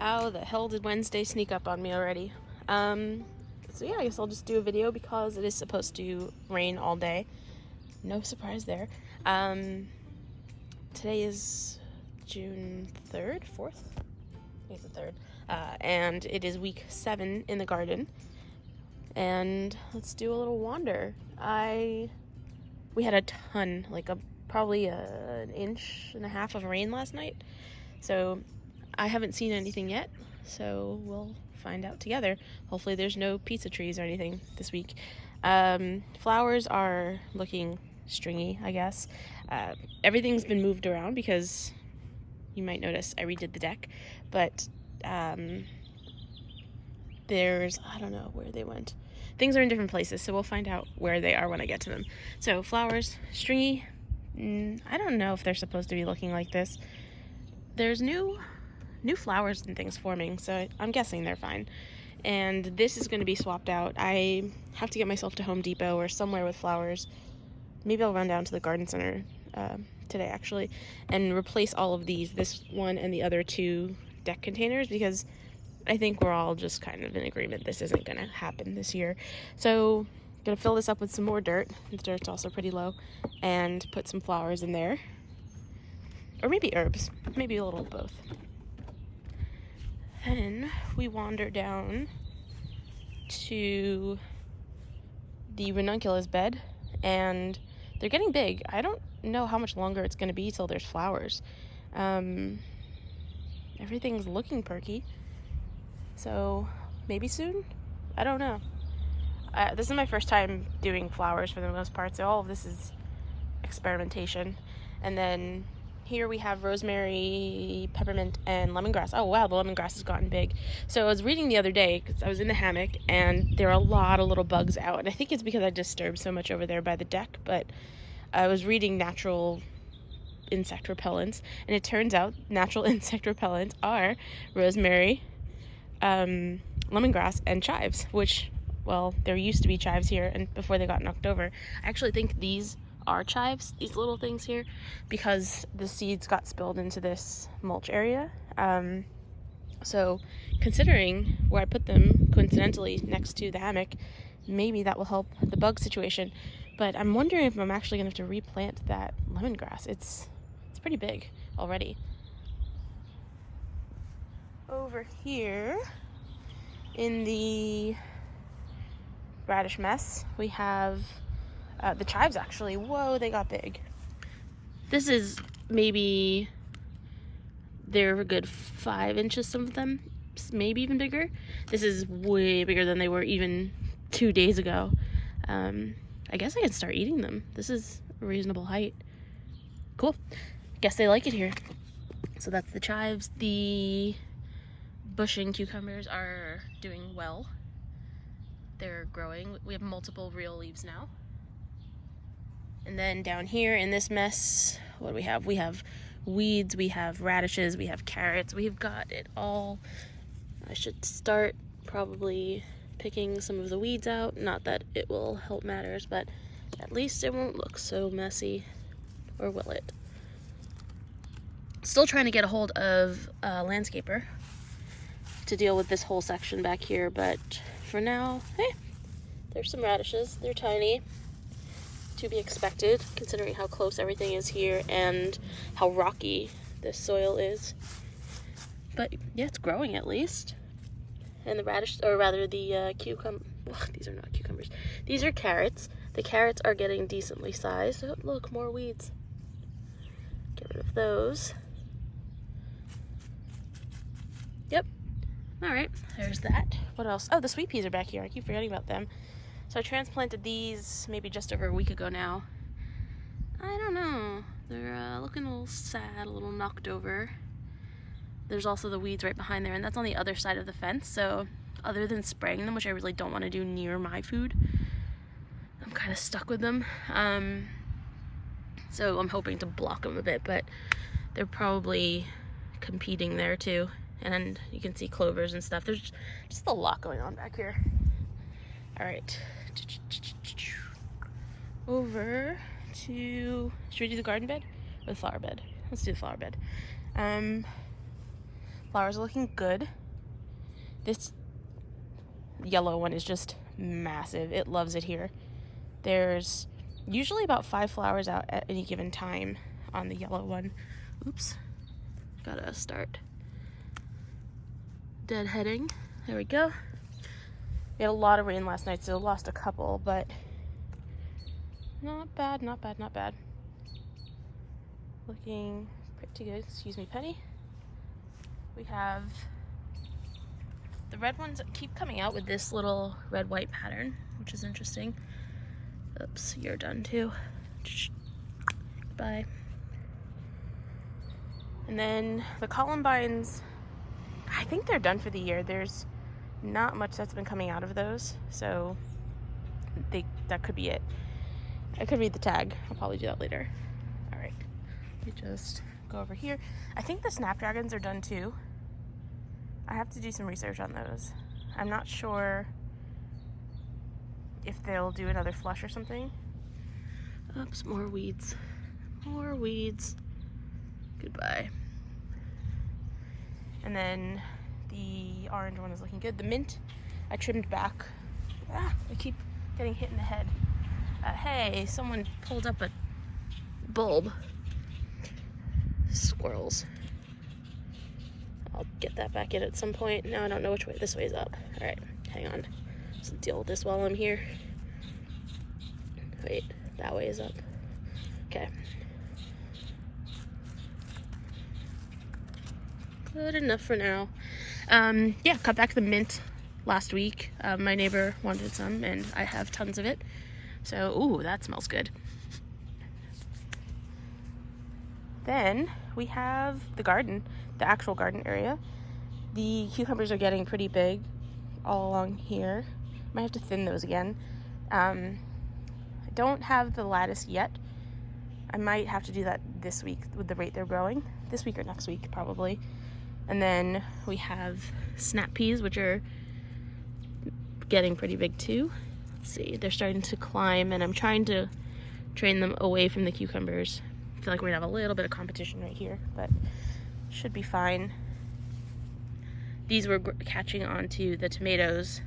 How the hell did Wednesday sneak up on me already? So yeah, I guess I'll just do a video because it is supposed to rain all day. No surprise there. Today is June 3rd, 4th? I think it's the 3rd. And it is week 7 in the garden. And let's do a little wander. We had a ton, probably an inch and a half of rain last night. So I haven't seen anything yet, so we'll find out together. Hopefully there's no pizza trees or anything this week. Flowers are looking stringy, I guess. Everything's been moved around because you might notice I redid the deck, but I don't know where they went. Things are in different places, so we'll find out where they are when I get to them. So flowers, stringy. I don't know if they're supposed to be looking like this. There's new flowers and things forming, so I'm guessing they're fine. And this is going to be swapped out. I have to get myself to Home Depot or somewhere with flowers. Maybe I'll run down to the garden center today, actually, and replace all of these, this one and the other 2 deck containers, because I think we're all just kind of in agreement this isn't going to happen this year. So I'm going to fill this up with some more dirt. The dirt's also pretty low. And put some flowers in there. Or maybe herbs. Maybe a little of both. Then we wander down to the ranunculus bed. And they're getting big. I don't know how much longer it's going to be till there's flowers. Everything's looking perky. So maybe soon? I don't know. This is my first time doing flowers for the most part, so all of this is experimentation. And then here we have rosemary, peppermint, and lemongrass. Oh wow, the lemongrass has gotten big. So I was reading the other day, because I was in the hammock, and there are a lot of little bugs out. And I think it's because I disturbed so much over there by the deck, but I was reading natural insect repellents, and it turns out natural insect repellents are rosemary, lemongrass, and chives, which, well, there used to be chives here and before they got knocked over. I actually think these are chives, these little things here, because the seeds got spilled into this mulch area. So considering where I put them, coincidentally next to the hammock, maybe that will help the bug situation. But I'm wondering if I'm actually going to have to replant that lemongrass. It's pretty big already. Over here in the radish mess, we have the chives actually. Whoa, they got big. This is maybe, they're a good 5 inches, some of them, maybe even bigger. This is way bigger than they were even 2 days ago. I guess I can start eating them. This is a reasonable height. Cool. Guess they like it here. So that's the chives. The bushing cucumbers are doing well. They're growing. We have multiple real leaves now. And then down here in this mess, what do we have? We have weeds, we have radishes, we have carrots. We've got it all. I should start probably picking some of the weeds out. Not that it will help matters, but at least it won't look so messy. Or will it? Still trying to get a hold of a landscaper to deal with this whole section back here, but for now, hey, there's some radishes. They're tiny, to be expected, considering how close everything is here and how rocky this soil is. But yeah, it's growing at least. And the radish, or rather the these are not cucumbers. These are carrots. The carrots are getting decently sized. Oh, look, more weeds. Get rid of those. Yep. All right, there's that. What else? Oh, the sweet peas are back here. I keep forgetting about them. So I transplanted these maybe just over a week ago now. I don't know. They're looking a little sad, a little knocked over. There's also the weeds right behind there, and that's on the other side of the fence. So other than spraying them, which I really don't want to do near my food, I'm kind of stuck with them. So I'm hoping to block them a bit, but they're probably competing there too. And you can see clovers and stuff. There's just a lot going on back here. All right. Over to, should we do the garden bed or the flower bed? Let's do the flower bed. Flowers are looking good. This yellow one is just massive. It loves it here. There's usually about 5 flowers out at any given time on the yellow one. Oops, gotta start deadheading. There we go. We had a lot of rain last night, so lost a couple, but not bad, not bad, not bad. Looking pretty good. Excuse me, Penny. We have the red ones that keep coming out with this little red-white pattern, which is interesting. Oops, you're done too. Bye. And then the columbines, I think they're done for the year. There's not much that's been coming out of those, so that could be it. I could read the tag. I'll probably do that later. All right, let me just go over here. I think the snapdragons are done too. I have to do some research on those. I'm not sure if they'll do another flush or something. Oops, more weeds. More weeds. Goodbye. And then the orange one is looking good. The mint, I trimmed back. I keep getting hit in the head. Hey, someone pulled up a bulb. Squirrels. I'll get that back in at some point. Now I don't know which way. This way is up. All right, hang on. Let's deal with this while I'm here. Wait, that way is up. Okay. Good enough for now. Yeah, cut back the mint last week. My neighbor wanted some, and I have tons of it. So, ooh, that smells good. Then we have the garden, the actual garden area. The cucumbers are getting pretty big all along here. Might have to thin those again. I don't have the lattice yet. I might have to do that this week with the rate they're growing. This week or next week, probably. And then we have snap peas, which are getting pretty big too. Let's see, they're starting to climb, and I'm trying to train them away from the cucumbers. I feel like we're gonna have a little bit of competition right here, but should be fine. These were catching onto the tomatoes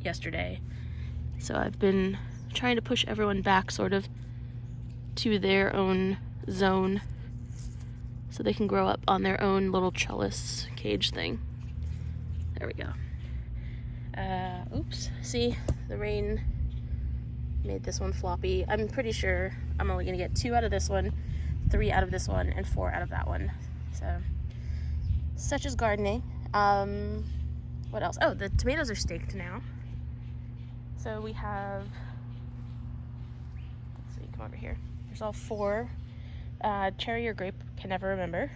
yesterday, so I've been trying to push everyone back sort of to their own zone so they can grow up on their own little trellis cage thing. There we go. Oops, see, the rain made this one floppy. I'm pretty sure I'm only gonna get 2 out of this one, 3 out of this one, and 4 out of that one. So, such is gardening. What else? Oh, the tomatoes are staked now. So we have, let's see, come over here. There's all 4, cherry or grape, can never remember.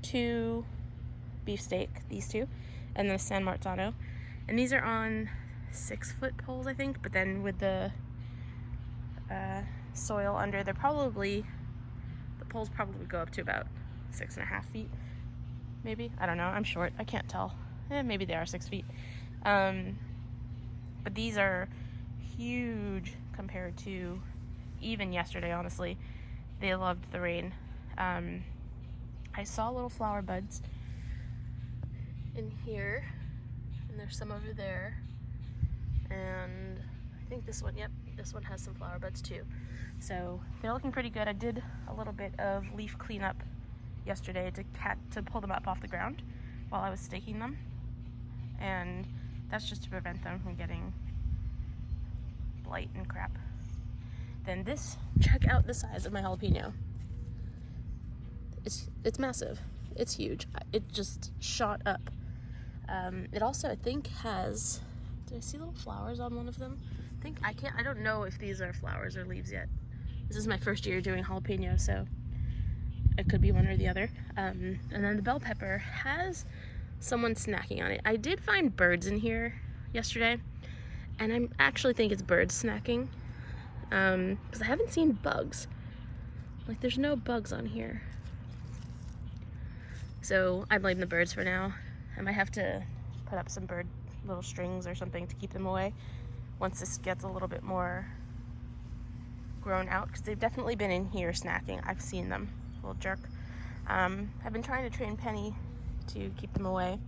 2 beefsteak, these 2, and then a San Marzano. And these are on 6-foot poles, I think, but then with the soil under, the poles probably go up to about 6.5 feet, maybe. I don't know, I'm short, I can't tell. Maybe they are 6 feet. But these are huge compared to even yesterday, honestly. They loved the rain. I saw little flower buds in here, and there's some over there. And I think this one, yep, this one has some flower buds too. So they're looking pretty good. I did a little bit of leaf cleanup yesterday to pull them up off the ground while I was staking them. And that's just to prevent them from getting blight and crap. Then this, check out the size of my jalapeno. It's massive. It's huge. It just shot up. It also, I think, has, did I see little flowers on one of them? I don't know if these are flowers or leaves yet. This is my first year doing jalapeno, so it could be one or the other. And then the bell pepper has someone snacking on it. I did find birds in here yesterday, and I actually think it's birds snacking, because I haven't seen bugs. Like, there's no bugs on here. So I blame the birds for now. I might have to put up some bird little strings or something to keep them away once this gets a little bit more grown out, because they've definitely been in here snacking. I've seen them, little jerk. I've been trying to train Penny to keep them away.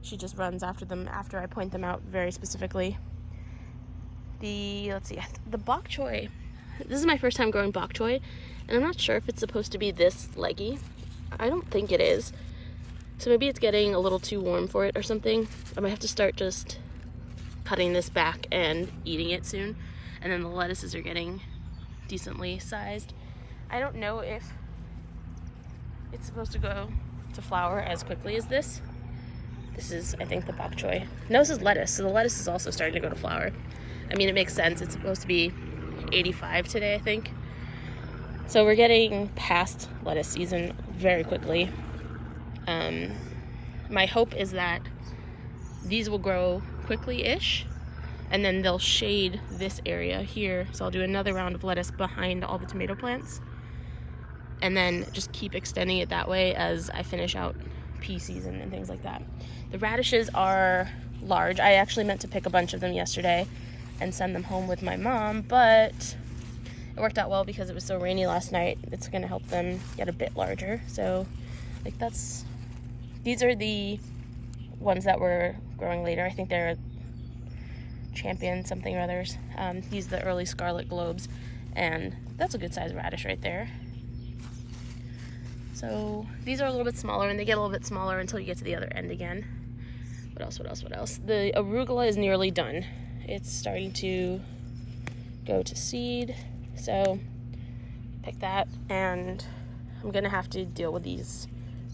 She just runs after them after I point them out very specifically. The bok choy. This is my first time growing bok choy, and I'm not sure if it's supposed to be this leggy. I don't think it is. So maybe it's getting a little too warm for it or something. I might have to start just cutting this back and eating it soon. And then the lettuces are getting decently sized. I don't know if it's supposed to go to flower as quickly as this. This is, I think, the bok choy. No, this is lettuce, so the lettuce is also starting to go to flower. I mean, it makes sense. It's supposed to be 85 today, I think. So we're getting past lettuce season very quickly. My hope is that these will grow quickly-ish, and then they'll shade this area here. So I'll do another round of lettuce behind all the tomato plants, and then just keep extending it that way as I finish out pea season and things like that. The radishes are large. I actually meant to pick a bunch of them yesterday and send them home with my mom, but it worked out well because it was so rainy last night. It's gonna help them get a bit larger. So like these are the ones that were growing later. I think they're champion something or others. These are the early scarlet globes, and that's a good size radish right there. So these are a little bit smaller, and they get a little bit smaller until you get to the other end again. What else? The arugula is nearly done. It's starting to go to seed, so pick that, and I'm gonna have to deal with these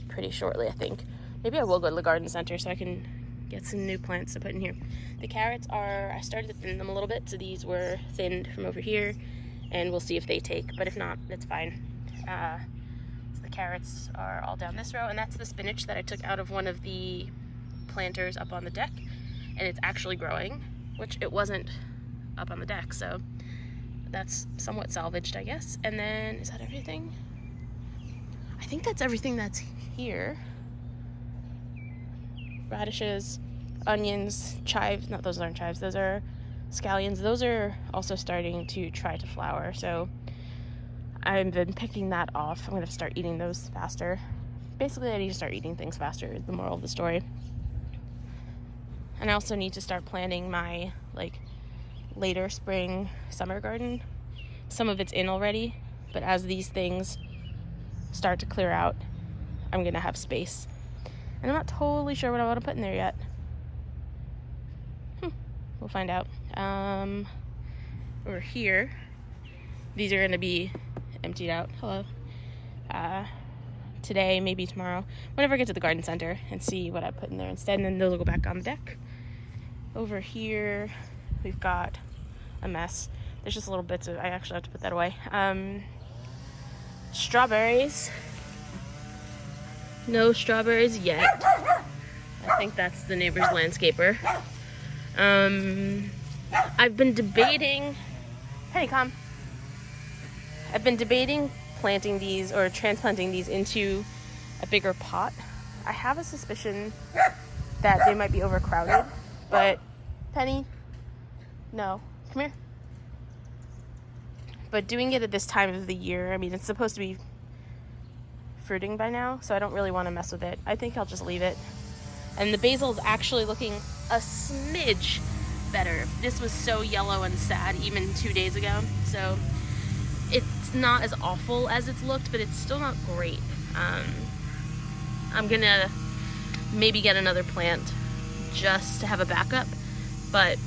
pretty shortly, I think. Maybe I will go to the garden center so I can get some new plants to put in here. The carrots I started to thin them a little bit, so these were thinned from over here, and we'll see if they take, but if not, it's fine. So the carrots are all down this row, and that's the spinach that I took out of one of the planters up on the deck, and it's actually growing, which it wasn't up on the deck, so that's somewhat salvaged, I guess. And then, is that everything? I think that's everything that's here. Radishes, onions, chives. No, those aren't chives. Those are scallions. Those are also starting to try to flower, so I've been picking that off. I'm going to start eating those faster. Basically, I need to start eating things faster, is the moral of the story. And I also need to start planning my, later spring summer garden. Some of it's in already, but as these things start to clear out, I'm going to have space. And I'm not totally sure what I want to put in there yet. We'll find out. Over here, these are going to be emptied out. Hello. Today, maybe tomorrow, whenever I get to the garden center and see what I put in there instead, and then those will go back on the deck. Over here, we've got a mess. There's just little bits of, I actually have to put that away. Strawberries. No strawberries yet. I think that's the neighbor's landscaper. I've been debating, Penny, come. I've been debating planting these or transplanting these into a bigger pot. I have a suspicion that they might be overcrowded, but Penny, no, come here. But doing it at this time of the year, I mean, it's supposed to be fruiting by now, so I don't really want to mess with it. I think I'll just leave it. And the basil is actually looking a smidge better. This was so yellow and sad even 2 days ago, so it's not as awful as it's looked, but it's still not great. I'm gonna maybe get another plant just to have a backup, but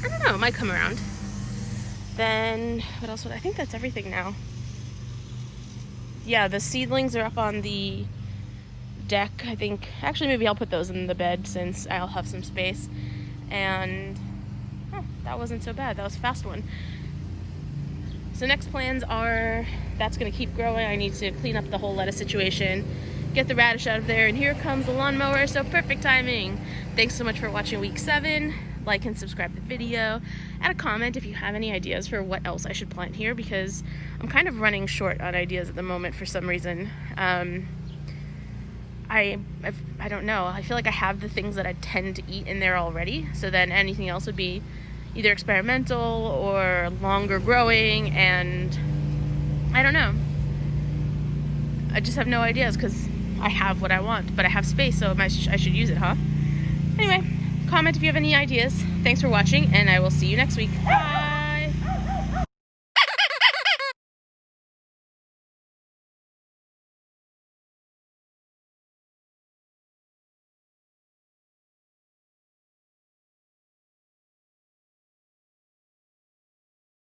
I don't know, it might come around. Then what else? I think that's everything now. Yeah, the seedlings are up on the deck, I think. Actually, maybe I'll put those in the bed since I'll have some space. And that wasn't so bad. That was a fast one. So next plans are, that's going to keep growing. I need to clean up the whole lettuce situation, get the radish out of there, and here comes the lawnmower, so perfect timing. Thanks so much for watching week 7. Like and subscribe to the video. Add a comment if you have any ideas for what else I should plant here, because I'm kind of running short on ideas at the moment for some reason. I don't know. I feel like I have the things that I tend to eat in there already, so then anything else would be either experimental or longer growing, and I don't know. I just have no ideas because I have what I want, but I have space, so I should use it, huh? Anyway, comment if you have any ideas. Thanks for watching, and I will see you next week. Bye!